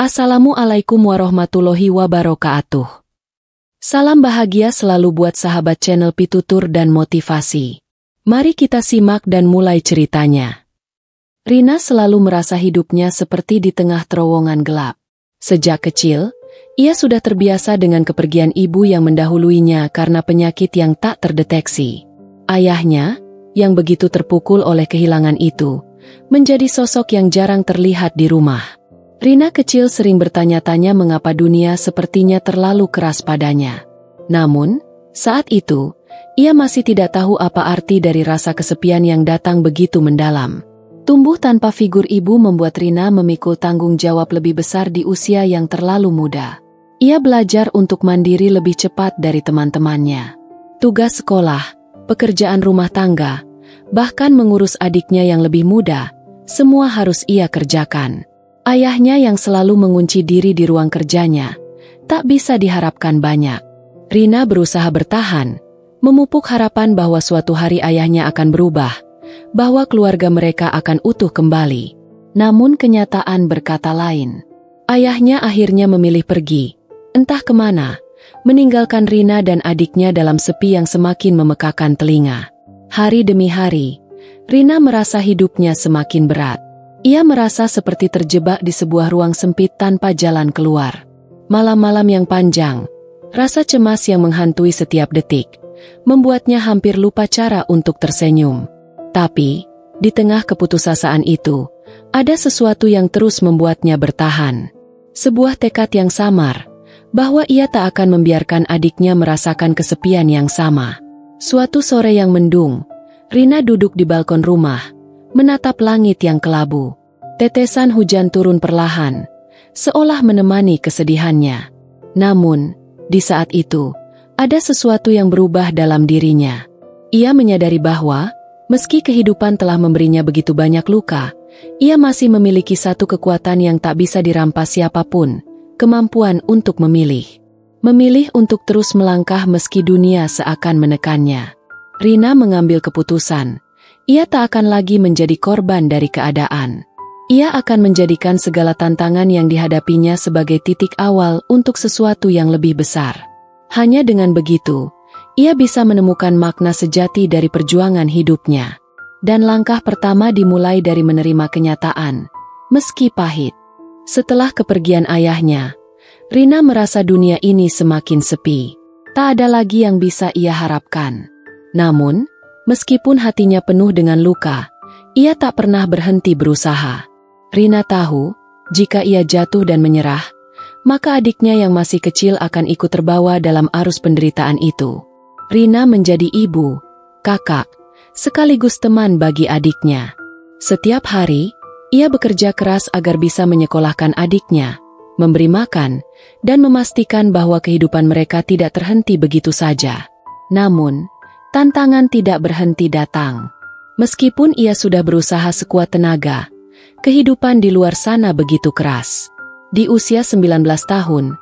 Assalamualaikum warahmatullahi wabarakatuh. Salam bahagia selalu buat sahabat channel Pitutur dan Motivasi. Mari kita simak dan mulai ceritanya. Rina selalu merasa hidupnya seperti di tengah terowongan gelap. Sejak kecil, ia sudah terbiasa dengan kepergian ibu yang mendahuluinya karena penyakit yang tak terdeteksi. Ayahnya, yang begitu terpukul oleh kehilangan itu, menjadi sosok yang jarang terlihat di rumah. Rina kecil sering bertanya-tanya mengapa dunia sepertinya terlalu keras padanya. Namun, saat itu, ia masih tidak tahu apa arti dari rasa kesepian yang datang begitu mendalam. Tumbuh tanpa figur ibu membuat Rina memikul tanggung jawab lebih besar di usia yang terlalu muda. Ia belajar untuk mandiri lebih cepat dari teman-temannya. Tugas sekolah, pekerjaan rumah tangga, bahkan mengurus adiknya yang lebih muda, semua harus ia kerjakan. Ayahnya yang selalu mengunci diri di ruang kerjanya, tak bisa diharapkan banyak. Rina berusaha bertahan, memupuk harapan bahwa suatu hari ayahnya akan berubah, bahwa keluarga mereka akan utuh kembali. Namun kenyataan berkata lain. Ayahnya akhirnya memilih pergi, entah kemana, meninggalkan Rina dan adiknya dalam sepi yang semakin memekakan telinga. Hari demi hari, Rina merasa hidupnya semakin berat. Ia merasa seperti terjebak di sebuah ruang sempit tanpa jalan keluar. Malam-malam yang panjang, rasa cemas yang menghantui setiap detik, membuatnya hampir lupa cara untuk tersenyum. Tapi, di tengah keputusasaan itu, ada sesuatu yang terus membuatnya bertahan. Sebuah tekad yang samar, bahwa ia tak akan membiarkan adiknya merasakan kesepian yang sama. Suatu sore yang mendung, Rina duduk di balkon rumah, menatap langit yang kelabu. Tetesan hujan turun perlahan, seolah menemani kesedihannya. Namun, di saat itu, ada sesuatu yang berubah dalam dirinya. Ia menyadari bahwa, meski kehidupan telah memberinya begitu banyak luka, ia masih memiliki satu kekuatan yang tak bisa dirampas siapapun, kemampuan untuk memilih. Memilih untuk terus melangkah meski dunia seakan menekannya. Rina mengambil keputusan. Ia tak akan lagi menjadi korban dari keadaan. Ia akan menjadikan segala tantangan yang dihadapinya sebagai titik awal untuk sesuatu yang lebih besar. Hanya dengan begitu, ia bisa menemukan makna sejati dari perjuangan hidupnya. Dan langkah pertama dimulai dari menerima kenyataan, meski pahit. Setelah kepergian ayahnya, Rina merasa dunia ini semakin sepi. Tak ada lagi yang bisa ia harapkan. Namun, meskipun hatinya penuh dengan luka, ia tak pernah berhenti berusaha. Rina tahu, jika ia jatuh dan menyerah, maka adiknya yang masih kecil akan ikut terbawa dalam arus penderitaan itu. Rina menjadi ibu, kakak, sekaligus teman bagi adiknya. Setiap hari, ia bekerja keras agar bisa menyekolahkan adiknya, memberi makan, dan memastikan bahwa kehidupan mereka tidak terhenti begitu saja. Namun, tantangan tidak berhenti datang. Meskipun ia sudah berusaha sekuat tenaga, kehidupan di luar sana begitu keras. Di usia 19 tahun,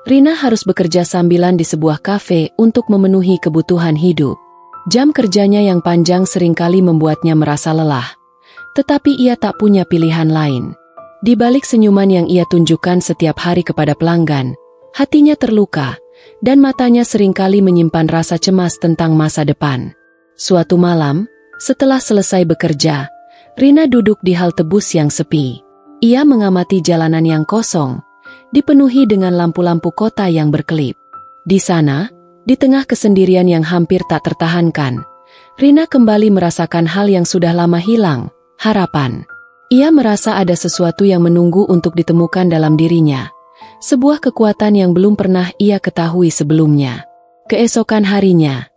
Rina harus bekerja sambilan di sebuah kafe untuk memenuhi kebutuhan hidup. Jam kerjanya yang panjang seringkali membuatnya merasa lelah, tetapi ia tak punya pilihan lain. Di balik senyuman yang ia tunjukkan setiap hari kepada pelanggan, hatinya terluka, dan matanya seringkali menyimpan rasa cemas tentang masa depan. Suatu malam, setelah selesai bekerja, Rina duduk di halte bus yang sepi. Ia mengamati jalanan yang kosong, dipenuhi dengan lampu-lampu kota yang berkelip. Di sana, di tengah kesendirian yang hampir tak tertahankan, Rina kembali merasakan hal yang sudah lama hilang, harapan. Ia merasa ada sesuatu yang menunggu untuk ditemukan dalam dirinya. Sebuah kekuatan yang belum pernah ia ketahui sebelumnya. Keesokan harinya,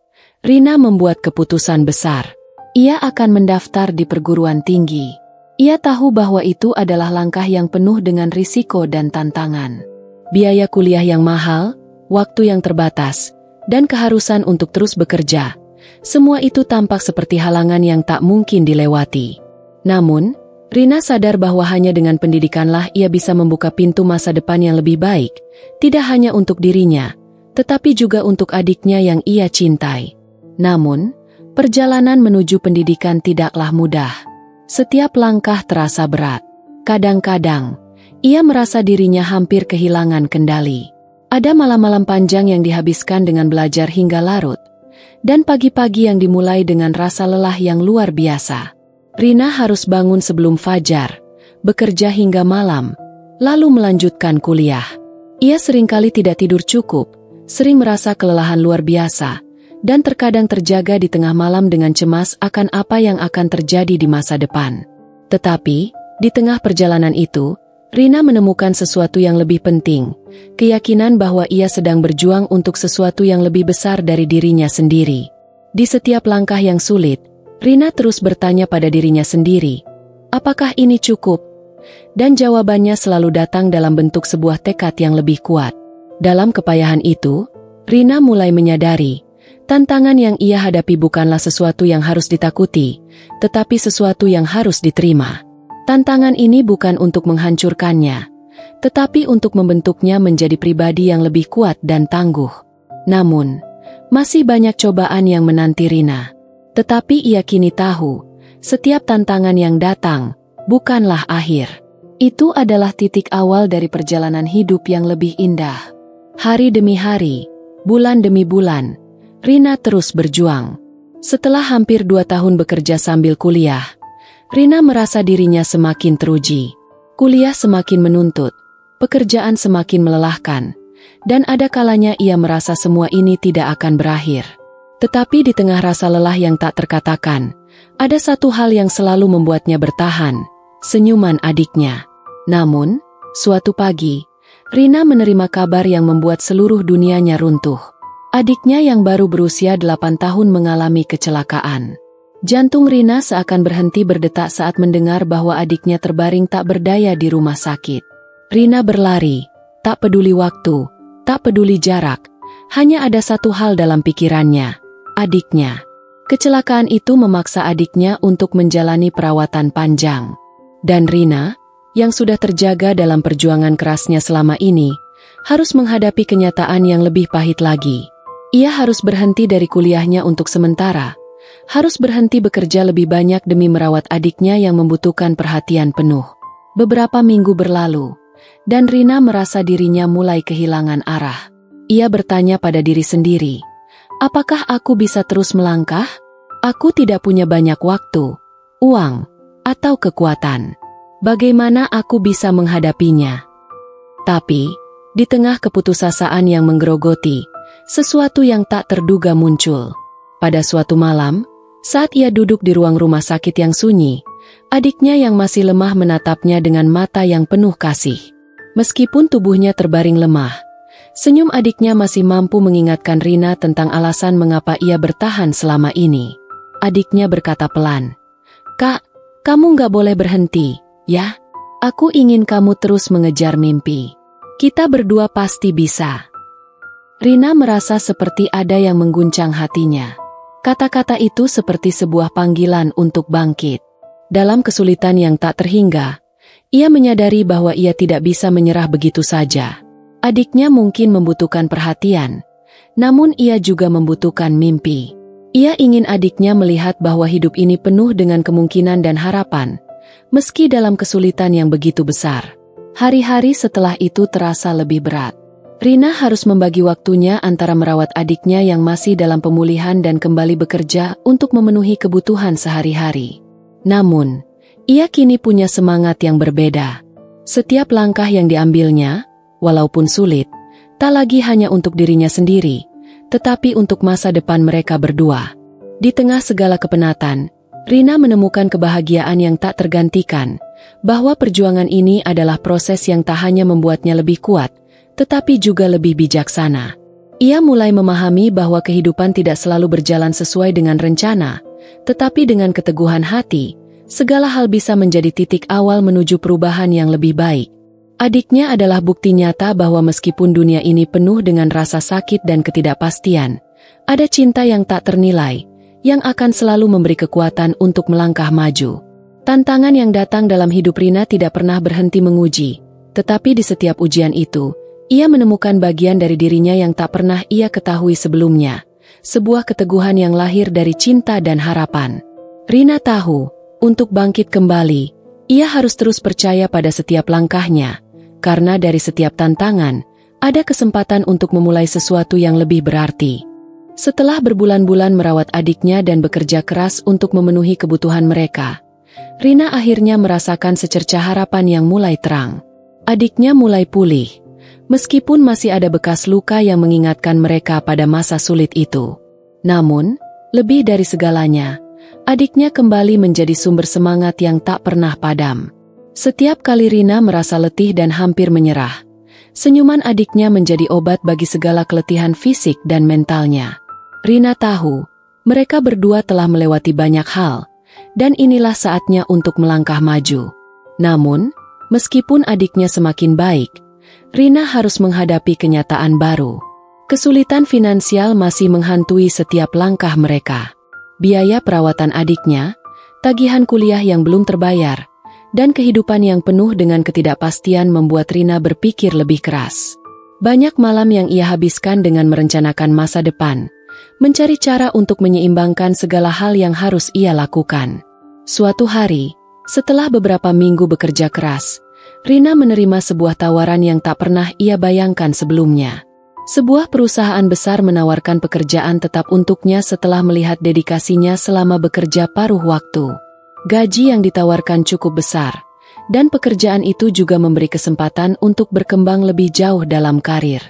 Rina membuat keputusan besar. Ia akan mendaftar di perguruan tinggi. Ia tahu bahwa itu adalah langkah yang penuh dengan risiko dan tantangan. Biaya kuliah yang mahal, waktu yang terbatas, dan keharusan untuk terus bekerja. Semua itu tampak seperti halangan yang tak mungkin dilewati. Namun, Rina sadar bahwa hanya dengan pendidikanlah ia bisa membuka pintu masa depan yang lebih baik, tidak hanya untuk dirinya, tetapi juga untuk adiknya yang ia cintai. Namun, perjalanan menuju pendidikan tidaklah mudah. Setiap langkah terasa berat. Kadang-kadang, Ia merasa dirinya hampir kehilangan kendali. Ada malam-malam panjang yang dihabiskan dengan belajar hingga larut, dan pagi-pagi yang dimulai dengan rasa lelah yang luar biasa. Rina harus bangun sebelum fajar, bekerja hingga malam, lalu melanjutkan kuliah. Ia seringkali tidak tidur cukup, sering merasa kelelahan luar biasa, dan terkadang terjaga di tengah malam dengan cemas akan apa yang akan terjadi di masa depan. Tetapi, di tengah perjalanan itu, Rina menemukan sesuatu yang lebih penting, keyakinan bahwa ia sedang berjuang untuk sesuatu yang lebih besar dari dirinya sendiri. Di setiap langkah yang sulit, Rina terus bertanya pada dirinya sendiri, apakah ini cukup? Dan jawabannya selalu datang dalam bentuk sebuah tekad yang lebih kuat. Dalam kepayahan itu, Rina mulai menyadari, tantangan yang ia hadapi bukanlah sesuatu yang harus ditakuti, tetapi sesuatu yang harus diterima. Tantangan ini bukan untuk menghancurkannya, tetapi untuk membentuknya menjadi pribadi yang lebih kuat dan tangguh. Namun, masih banyak cobaan yang menanti Rina. Tetapi ia kini tahu, setiap tantangan yang datang, bukanlah akhir. Itu adalah titik awal dari perjalanan hidup yang lebih indah. Hari demi hari, bulan demi bulan, Rina terus berjuang. Setelah hampir 2 tahun bekerja sambil kuliah, Rina merasa dirinya semakin teruji. Kuliah semakin menuntut, pekerjaan semakin melelahkan, dan ada kalanya ia merasa semua ini tidak akan berakhir. Tetapi di tengah rasa lelah yang tak terkatakan, ada satu hal yang selalu membuatnya bertahan, senyuman adiknya. Namun, suatu pagi, Rina menerima kabar yang membuat seluruh dunianya runtuh. Adiknya yang baru berusia 8 tahun mengalami kecelakaan. Jantung Rina seakan berhenti berdetak saat mendengar bahwa adiknya terbaring tak berdaya di rumah sakit. Rina berlari, tak peduli waktu, tak peduli jarak. Hanya ada satu hal dalam pikirannya, adiknya. Kecelakaan itu memaksa adiknya untuk menjalani perawatan panjang. Dan Rina, yang sudah terjaga dalam perjuangan kerasnya selama ini, harus menghadapi kenyataan yang lebih pahit lagi. Ia harus berhenti dari kuliahnya untuk sementara. Harus berhenti bekerja lebih banyak demi merawat adiknya yang membutuhkan perhatian penuh. Beberapa minggu berlalu, dan Rina merasa dirinya mulai kehilangan arah. Ia bertanya pada diri sendiri, apakah aku bisa terus melangkah? Aku tidak punya banyak waktu, uang, atau kekuatan. Bagaimana aku bisa menghadapinya? Tapi, di tengah keputusasaan yang menggerogoti, sesuatu yang tak terduga muncul. Pada suatu malam, saat ia duduk di ruang rumah sakit yang sunyi, adiknya yang masih lemah menatapnya dengan mata yang penuh kasih. Meskipun tubuhnya terbaring lemah, senyum adiknya masih mampu mengingatkan Rina tentang alasan mengapa ia bertahan selama ini. Adiknya berkata pelan, "Kak, kamu nggak boleh berhenti, ya? Aku ingin kamu terus mengejar mimpi. Kita berdua pasti bisa." Rina merasa seperti ada yang mengguncang hatinya. Kata-kata itu seperti sebuah panggilan untuk bangkit. Dalam kesulitan yang tak terhingga, ia menyadari bahwa ia tidak bisa menyerah begitu saja. Adiknya mungkin membutuhkan perhatian, namun ia juga membutuhkan mimpi. Ia ingin adiknya melihat bahwa hidup ini penuh dengan kemungkinan dan harapan, meski dalam kesulitan yang begitu besar. Hari-hari setelah itu terasa lebih berat. Rina harus membagi waktunya antara merawat adiknya yang masih dalam pemulihan dan kembali bekerja untuk memenuhi kebutuhan sehari-hari. Namun, ia kini punya semangat yang berbeda. Setiap langkah yang diambilnya, walaupun sulit, tak lagi hanya untuk dirinya sendiri, tetapi untuk masa depan mereka berdua. Di tengah segala kepenatan, Rina menemukan kebahagiaan yang tak tergantikan, bahwa perjuangan ini adalah proses yang tak hanya membuatnya lebih kuat, tetapi juga lebih bijaksana. Ia mulai memahami bahwa kehidupan tidak selalu berjalan sesuai dengan rencana, tetapi dengan keteguhan hati, segala hal bisa menjadi titik awal menuju perubahan yang lebih baik. Adiknya adalah bukti nyata bahwa meskipun dunia ini penuh dengan rasa sakit dan ketidakpastian, ada cinta yang tak ternilai, yang akan selalu memberi kekuatan untuk melangkah maju. Tantangan yang datang dalam hidup Rina tidak pernah berhenti menguji, tetapi di setiap ujian itu, ia menemukan bagian dari dirinya yang tak pernah ia ketahui sebelumnya, sebuah keteguhan yang lahir dari cinta dan harapan. Rina tahu, untuk bangkit kembali, ia harus terus percaya pada setiap langkahnya, karena dari setiap tantangan, ada kesempatan untuk memulai sesuatu yang lebih berarti. Setelah berbulan-bulan merawat adiknya dan bekerja keras untuk memenuhi kebutuhan mereka, Rina akhirnya merasakan secercah harapan yang mulai terang. Adiknya mulai pulih, meskipun masih ada bekas luka yang mengingatkan mereka pada masa sulit itu. Namun, lebih dari segalanya, adiknya kembali menjadi sumber semangat yang tak pernah padam. Setiap kali Rina merasa letih dan hampir menyerah, senyuman adiknya menjadi obat bagi segala keletihan fisik dan mentalnya. Rina tahu, mereka berdua telah melewati banyak hal, dan inilah saatnya untuk melangkah maju. Namun, meskipun adiknya semakin baik, Rina harus menghadapi kenyataan baru. Kesulitan finansial masih menghantui setiap langkah mereka. Biaya perawatan adiknya, tagihan kuliah yang belum terbayar, dan kehidupan yang penuh dengan ketidakpastian membuat Rina berpikir lebih keras. Banyak malam yang ia habiskan dengan merencanakan masa depan, mencari cara untuk menyeimbangkan segala hal yang harus ia lakukan. Suatu hari, setelah beberapa minggu bekerja keras, Rina menerima sebuah tawaran yang tak pernah ia bayangkan sebelumnya. Sebuah perusahaan besar menawarkan pekerjaan tetap untuknya setelah melihat dedikasinya selama bekerja paruh waktu. Gaji yang ditawarkan cukup besar, dan pekerjaan itu juga memberi kesempatan untuk berkembang lebih jauh dalam karir.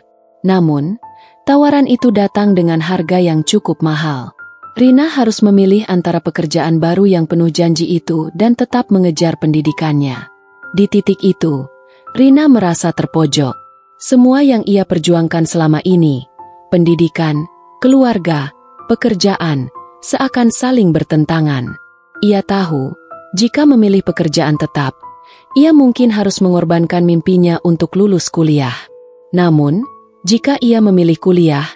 Namun, tawaran itu datang dengan harga yang cukup mahal. Rina harus memilih antara pekerjaan baru yang penuh janji itu dan tetap mengejar pendidikannya. Di titik itu, Rina merasa terpojok. Semua yang ia perjuangkan selama ini, pendidikan, keluarga, pekerjaan, seakan saling bertentangan. Ia tahu, jika memilih pekerjaan tetap, ia mungkin harus mengorbankan mimpinya untuk lulus kuliah. Namun, jika ia memilih kuliah,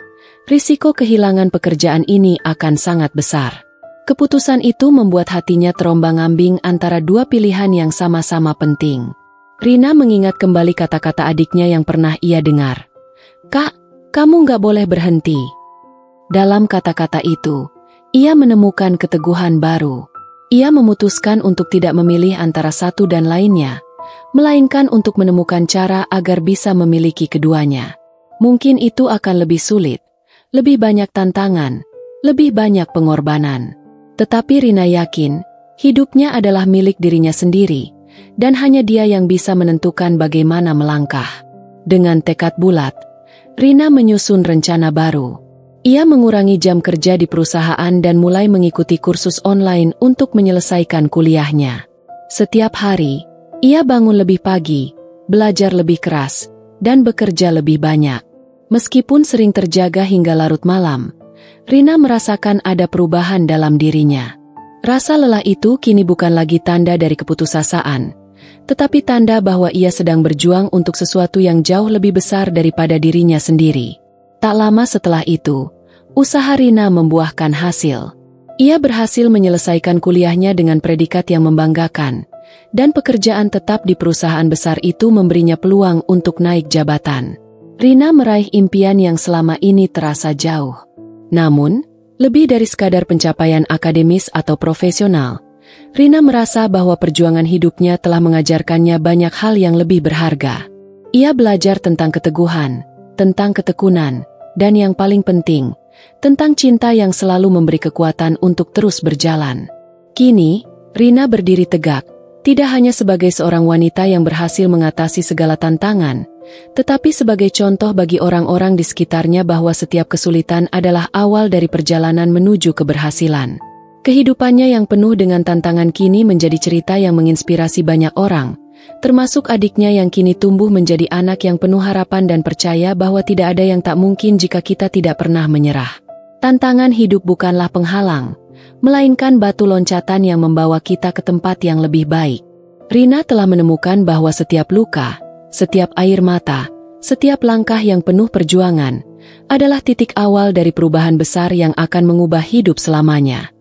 risiko kehilangan pekerjaan ini akan sangat besar. Keputusan itu membuat hatinya terombang-ambing antara dua pilihan yang sama-sama penting. Rina mengingat kembali kata-kata adiknya yang pernah ia dengar. "Kak, kamu nggak boleh berhenti." Dalam kata-kata itu, ia menemukan keteguhan baru. Ia memutuskan untuk tidak memilih antara satu dan lainnya, melainkan untuk menemukan cara agar bisa memiliki keduanya. Mungkin itu akan lebih sulit, lebih banyak tantangan, lebih banyak pengorbanan. Tetapi Rina yakin, hidupnya adalah milik dirinya sendiri, dan hanya dia yang bisa menentukan bagaimana melangkah. Dengan tekad bulat, Rina menyusun rencana baru. Ia mengurangi jam kerja di perusahaan dan mulai mengikuti kursus online untuk menyelesaikan kuliahnya. Setiap hari, ia bangun lebih pagi, belajar lebih keras, dan bekerja lebih banyak. Meskipun sering terjaga hingga larut malam, Rina merasakan ada perubahan dalam dirinya. Rasa lelah itu kini bukan lagi tanda dari keputusasaan, tetapi tanda bahwa ia sedang berjuang untuk sesuatu yang jauh lebih besar daripada dirinya sendiri. Tak lama setelah itu, usaha Rina membuahkan hasil. Ia berhasil menyelesaikan kuliahnya dengan predikat yang membanggakan, dan pekerjaan tetap di perusahaan besar itu memberinya peluang untuk naik jabatan. Rina meraih impian yang selama ini terasa jauh. Namun, lebih dari sekadar pencapaian akademis atau profesional, Rina merasa bahwa perjuangan hidupnya telah mengajarkannya banyak hal yang lebih berharga. Ia belajar tentang keteguhan, tentang ketekunan, dan yang paling penting, tentang cinta yang selalu memberi kekuatan untuk terus berjalan. Kini, Rina berdiri tegak, tidak hanya sebagai seorang wanita yang berhasil mengatasi segala tantangan, tetapi sebagai contoh bagi orang-orang di sekitarnya bahwa setiap kesulitan adalah awal dari perjalanan menuju keberhasilan. Kehidupannya yang penuh dengan tantangan kini menjadi cerita yang menginspirasi banyak orang, termasuk adiknya yang kini tumbuh menjadi anak yang penuh harapan dan percaya bahwa tidak ada yang tak mungkin jika kita tidak pernah menyerah. Tantangan hidup bukanlah penghalang, melainkan batu loncatan yang membawa kita ke tempat yang lebih baik. Rina telah menemukan bahwa setiap luka, setiap air mata, setiap langkah yang penuh perjuangan, adalah titik awal dari perubahan besar yang akan mengubah hidup selamanya.